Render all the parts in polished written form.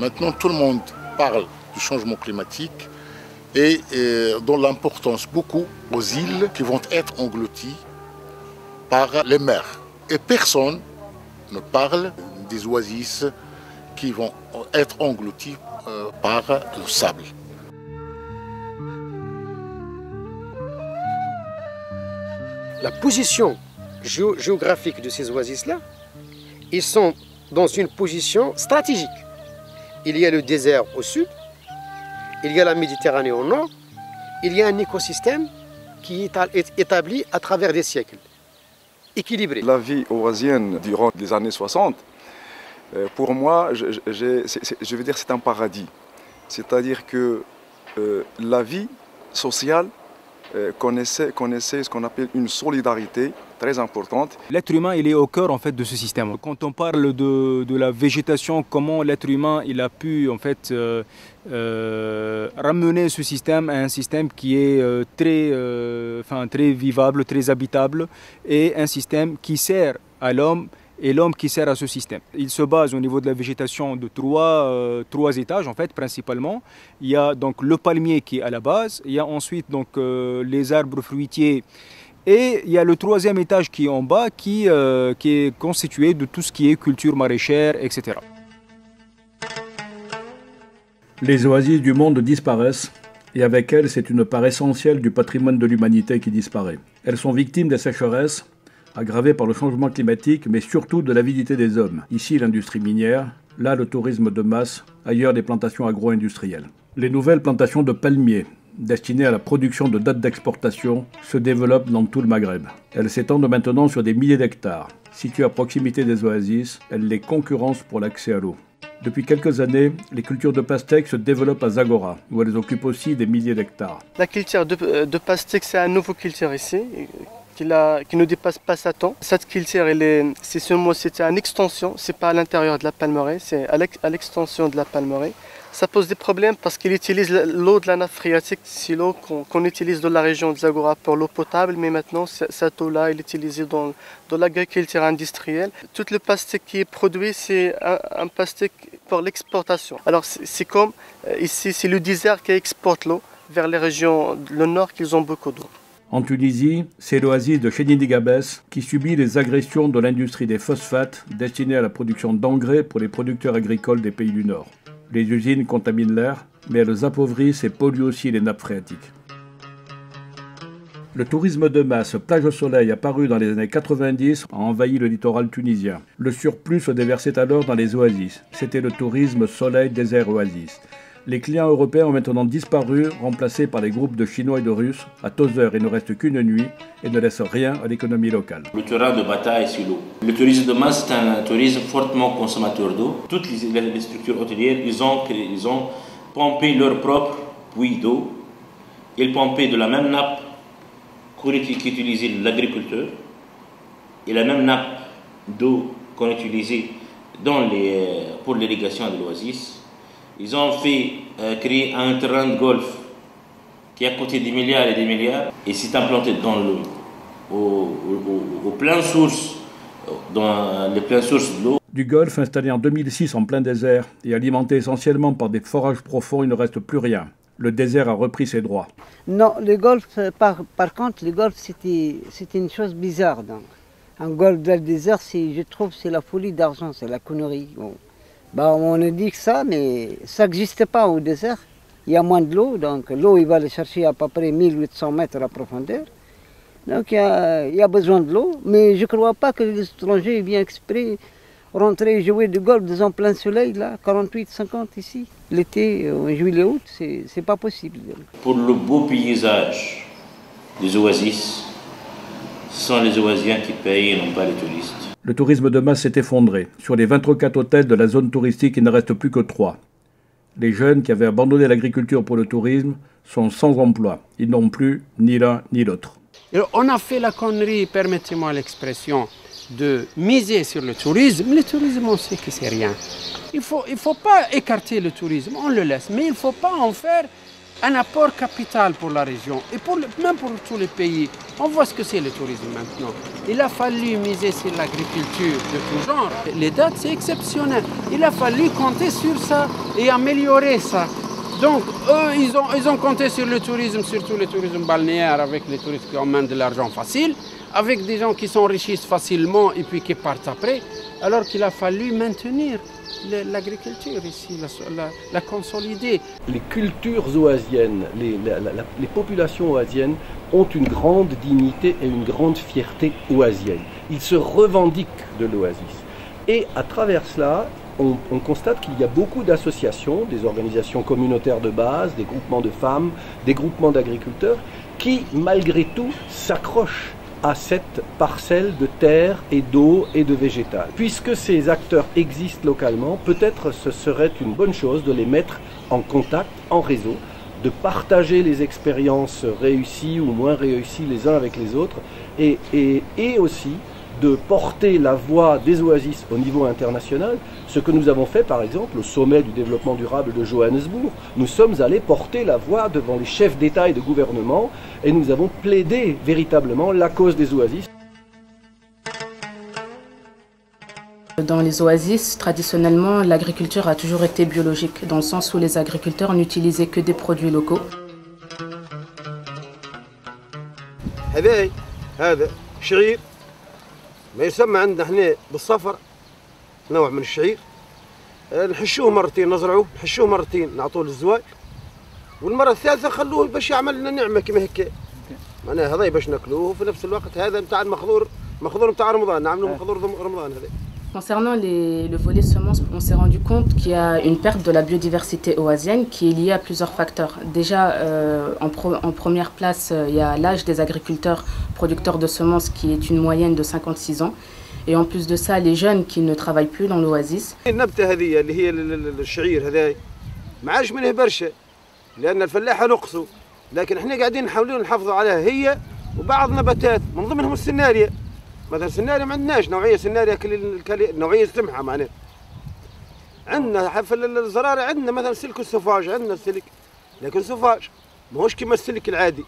Maintenant, tout le monde parle du changement climatique et donne l'importance beaucoup aux îles qui vont être englouties par les mers. Et personne ne parle des oasis qui vont être englouties par le sable. La position géographique de ces oasis-là, ils sont dans une position stratégique. Il y a le désert au sud, il y a la Méditerranée au nord, il y a un écosystème qui est établi à travers des siècles, équilibré. La vie oasienne durant les années 60, pour moi, je veux dire c'est un paradis. C'est-à-dire que la vie sociale connaissait ce qu'on appelle une solidarité très importante. L'être humain, il est au cœur en fait de ce système. Quand on parle de la végétation, comment l'être humain il a pu en fait ramener ce système à un système qui est très vivable, très habitable, et un système qui sert à l'homme et l'homme qui sert à ce système. Il se base au niveau de la végétation de trois étages en fait principalement. Il y a donc le palmier qui est à la base, il y a ensuite donc les arbres fruitiers et il y a le troisième étage qui est en bas qui est constitué de tout ce qui est culture maraîchère, etc. Les oasis du monde disparaissent et avec elles c'est une part essentielle du patrimoine de l'humanité qui disparaît. Elles sont victimes des sécheresses, aggravée par le changement climatique, mais surtout de l'avidité des hommes. Ici, l'industrie minière, là, le tourisme de masse, ailleurs, des plantations agro-industrielles. Les nouvelles plantations de palmiers, destinées à la production de dattes d'exportation, se développent dans tout le Maghreb. Elles s'étendent maintenant sur des milliers d'hectares. Situées à proximité des oasis, elles les concurrencent pour l'accès à l'eau. Depuis quelques années, les cultures de pastèques se développent à Zagora, où elles occupent aussi des milliers d'hectares. La culture de pastèque, c'est un nouveau culture ici, qui ne dépasse pas 7 ans. Cette culture, c'est une extension, c'est pas à l'intérieur de la palmeraie, c'est à l'extension de la palmeraie. Ça pose des problèmes parce qu'il utilise l'eau de la nappe phréatique, c'est l'eau qu'on utilise dans la région de Zagora pour l'eau potable, mais maintenant cette eau-là est utilisée dans l'agriculture industrielle. Tout le pastèque qui est produit, c'est un pastèque pour l'exportation. Alors c'est comme ici, c'est le désert qui exporte l'eau vers les régions du nord qui ont beaucoup d'eau. En Tunisie, c'est l'oasis de Chénidi-Gabès qui subit les agressions de l'industrie des phosphates destinée à la production d'engrais pour les producteurs agricoles des pays du Nord. Les usines contaminent l'air, mais elles appauvrissent et polluent aussi les nappes phréatiques. Le tourisme de masse plage au soleil apparu dans les années 90 a envahi le littoral tunisien. Le surplus se déversait alors dans les oasis. C'était le tourisme soleil-désert-oasis. Les clients européens ont maintenant disparu, remplacés par les groupes de Chinois et de Russes. À Tozeur, il ne reste qu'une nuit et ne laisse rien à l'économie locale. Le terrain de bataille, c'est l'eau. Le tourisme de masse, c'est un tourisme fortement consommateur d'eau. Toutes les structures hôtelières, ils ont pompé leur propre puits d'eau. Ils pompaient de la même nappe qu'utilisait l'agriculteur et la même nappe d'eau qu'on utilisait pour l'irrigation de l'oasis. Ils ont créé un terrain de golf qui a coûté des milliards et des milliards et s'est implanté au plein source, dans les pleines sources de l'eau. Du golf installé en 2006 en plein désert et alimenté essentiellement par des forages profonds, il ne reste plus rien. Le désert a repris ses droits. Non, le golf, par contre, le golf c'était une chose bizarre. Donc. Un golf dans le désert, je trouve, c'est la folie d'argent, c'est la connerie. Bon. On a dit que ça, mais ça n'existe pas au désert. Il y a moins de l'eau, donc l'eau, il va aller chercher à peu près 1800 mètres à profondeur. Donc il y a besoin de l'eau, mais je ne crois pas que les étrangers viennent exprès rentrer jouer du golf en plein soleil, là, 48-50 ici. L'été, en juillet-août, c'est pas possible. Pour le beau paysage des oasis, ce sont les Oasiens qui payent et non pas les touristes. Le tourisme de masse s'est effondré. Sur les 24 hôtels de la zone touristique, il ne reste plus que 3. Les jeunes qui avaient abandonné l'agriculture pour le tourisme sont sans emploi. Ils n'ont plus ni l'un ni l'autre. On a fait la connerie, permettez-moi l'expression, de miser sur le tourisme. Le tourisme, on sait que c'est rien. Il faut pas écarter le tourisme, on le laisse. Mais il ne faut pas en faire un apport capital pour la région et même pour tous les pays. On voit ce que c'est le tourisme maintenant. Il a fallu miser sur l'agriculture de tout genre. Les dates, c'est exceptionnel. Il a fallu compter sur ça et améliorer ça. Donc, eux, ils ont compté sur le tourisme, surtout le tourisme balnéaire, avec les touristes qui emmènent de l'argent facile, avec des gens qui s'enrichissent facilement et puis qui partent après, alors qu'il a fallu maintenir l'agriculture ici, la consolider. Les cultures oasiennes, les populations oasiennes ont une grande dignité et une grande fierté oasienne. Ils se revendiquent de l'oasis. Et à travers cela, on constate qu'il y a beaucoup d'associations, des organisations communautaires de base, des groupements de femmes, des groupements d'agriculteurs, qui malgré tout s'accrochent à cette parcelle de terre et d'eau et de végétal. Puisque ces acteurs existent localement, peut-être ce serait une bonne chose de les mettre en contact, en réseau, de partager les expériences réussies ou moins réussies les uns avec les autres, et aussi de porter la voix des oasis au niveau international, ce que nous avons fait par exemple au sommet du développement durable de Johannesburg. Nous sommes allés porter la voix devant les chefs d'État et de gouvernement et nous avons plaidé véritablement la cause des oasis. Dans les oasis, traditionnellement, l'agriculture a toujours été biologique, dans le sens où les agriculteurs n'utilisaient que des produits locaux. ما يسمى عندنا هنا بالصفر نوع من الشعير نحشوه مرتين نزرعوه نحشوه مرتين نعطوه للزواج والمرة الثالثة خلوه باش يعمل لنا نعمة كما هيك معناها هذا باش ناكلوه وفي نفس الوقت هذا نتاع المخضور نتاع رمضان نعملوه مخضور رمضان هذا. Concernant le volet semences, on s'est rendu compte qu'il y a une perte de la biodiversité oasienne qui est liée à plusieurs facteurs. Déjà, en première place, il y a l'âge des agriculteurs producteurs de semences qui est une moyenne de 56 ans. Et en plus de ça, les jeunes qui ne travaillent plus dans l'oasis. النبتة هذه اللي هي الشعير هذا ما عادش منه برشا لأن الفلاحة نقصوا لكن احنا قاعدين نحاولون نحافظوا عليها هي وبعض نباتات من ضمنهم السناريا. مثلا سناريا ما عندناش نوعيه سناريا نوعيه سمحه معناها عندنا في الزرارع عندنا مثلا سلك السفاج عندنا السلك لكن سفاج ماهوش كيما السلك العادي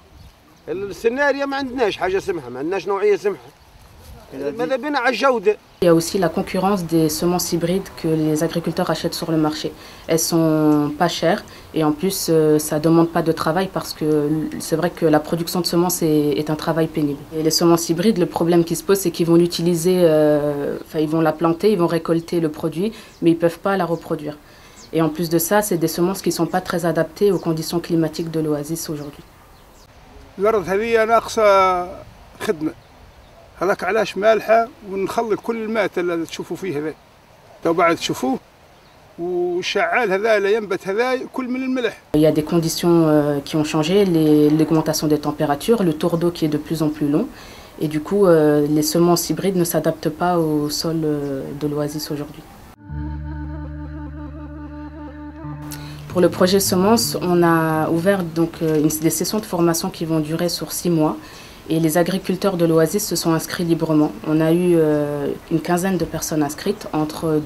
السناريا ما عندناش حاجه سمحه ما عندناش نوعيه سمحه ماذا بنا على الجوده. Il y a aussi la concurrence des semences hybrides que les agriculteurs achètent sur le marché. Elles sont pas chères et en plus ça demande pas de travail parce que c'est vrai que la production de semences est un travail pénible. Et les semences hybrides, le problème qui se pose c'est qu'ils vont l'utiliser, ils vont la planter, ils vont récolter le produit mais ils peuvent pas la reproduire. Et en plus de ça, c'est des semences qui sont pas très adaptées aux conditions climatiques de l'oasis aujourd'hui. هذاك علاش مالحه ونخلي كل الماء اللي تشوفوا فيه هذا تو بعد تشوفوه والشعال هذا لا ينبت هذا كل من الملح. Il y a des conditions qui ont changé, l'augmentation des températures, le tour d'eau qui est de plus en plus long et du coup les semences hybrides ne s'adaptent pas au sol de l'oasis aujourd'hui. Pour le projet semences, on a ouvert donc des sessions de formation qui vont durer sur 6 mois. Et les agriculteurs de l'oasis se sont inscrits librement. On a eu une quinzaine de personnes inscrites, entre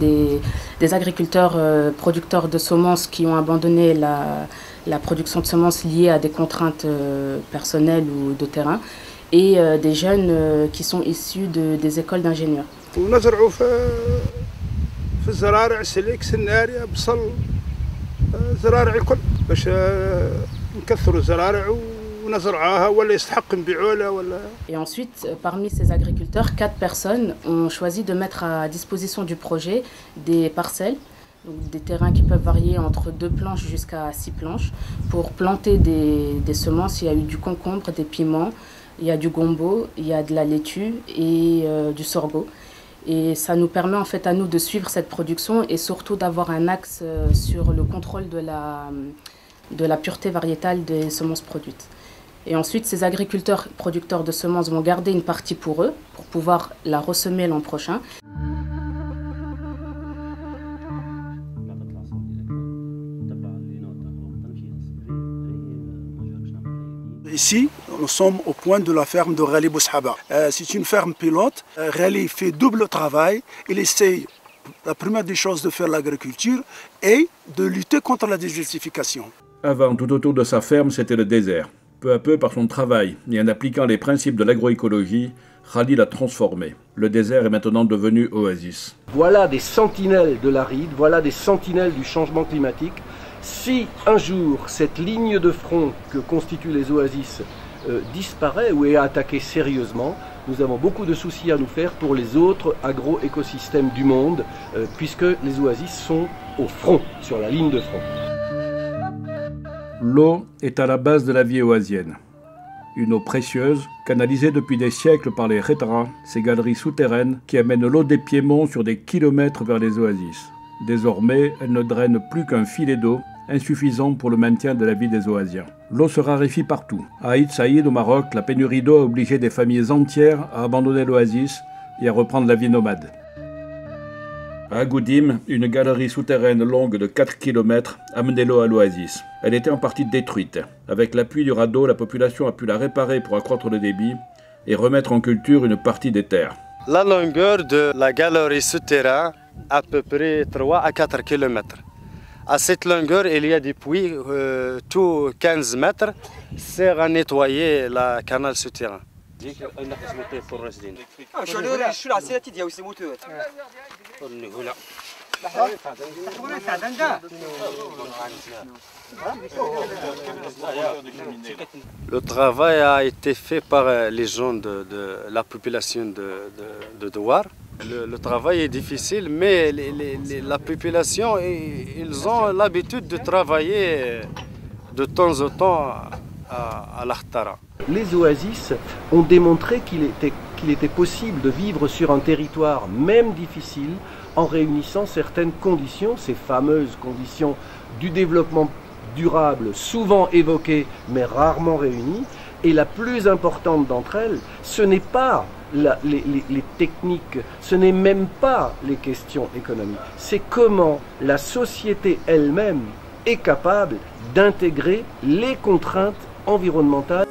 des agriculteurs producteurs de semences qui ont abandonné la production de semences liée à des contraintes personnelles ou de terrain, et des jeunes qui sont issus des écoles d'ingénieurs. Et ensuite, parmi ces agriculteurs, 4 personnes ont choisi de mettre à disposition du projet des parcelles, donc des terrains qui peuvent varier entre 2 planches jusqu'à 6 planches, pour planter des semences. Il y a eu du concombre, des piments, il y a du gombo, il y a de la laitue et du sorgho. Et ça nous permet en fait à nous de suivre cette production et surtout d'avoir un axe sur le contrôle de la pureté variétale des semences produites. Et ensuite, ces agriculteurs producteurs de semences vont garder une partie pour eux, pour pouvoir la ressemer l'an prochain. Ici, nous sommes au point de la ferme de Ghali Boushaba. C'est une ferme pilote. Ghali fait double travail. Il essaye, la première des choses, de faire l'agriculture et de lutter contre la désertification. Avant, tout autour de sa ferme, c'était le désert. Peu à peu, par son travail et en appliquant les principes de l'agroécologie, Khalil a transformé. Le désert est maintenant devenu oasis. Voilà des sentinelles de l'aride, voilà des sentinelles du changement climatique. Si un jour cette ligne de front que constituent les oasis disparaît ou est attaquée sérieusement, nous avons beaucoup de soucis à nous faire pour les autres agro-écosystèmes du monde, puisque les oasis sont au front, sur la ligne de front. L'eau est à la base de la vie oasienne. Une eau précieuse, canalisée depuis des siècles par les Khetara, ces galeries souterraines qui amènent l'eau des piémonts sur des kilomètres vers les oasis. Désormais, elle ne draine plus qu'un filet d'eau, insuffisant pour le maintien de la vie des oasiens. L'eau se raréfie partout. À Aït Saïd, au Maroc, la pénurie d'eau a obligé des familles entières à abandonner l'oasis et à reprendre la vie nomade. À Agoudim, une galerie souterraine longue de 4 km amenait l'eau à l'oasis. Elle était en partie détruite. Avec l'appui du radeau, la population a pu la réparer pour accroître le débit et remettre en culture une partie des terres. La longueur de la galerie souterraine, à peu près 3 à 4 km. À cette longueur, il y a des puits, tous 15 mètres, sert à nettoyer le canal souterrain. Le travail a été fait par les gens de la population de Douar. Le travail est difficile, mais la population, ils ont l'habitude de travailler de temps en temps à l'Ahtara. Les oasis ont démontré qu'il était possible de vivre sur un territoire, même difficile, en réunissant certaines conditions, ces fameuses conditions du développement durable, souvent évoquées, mais rarement réunies. Et la plus importante d'entre elles, ce n'est pas les techniques, ce n'est même pas les questions économiques. C'est comment la société elle-même est capable d'intégrer les contraintes environnementales.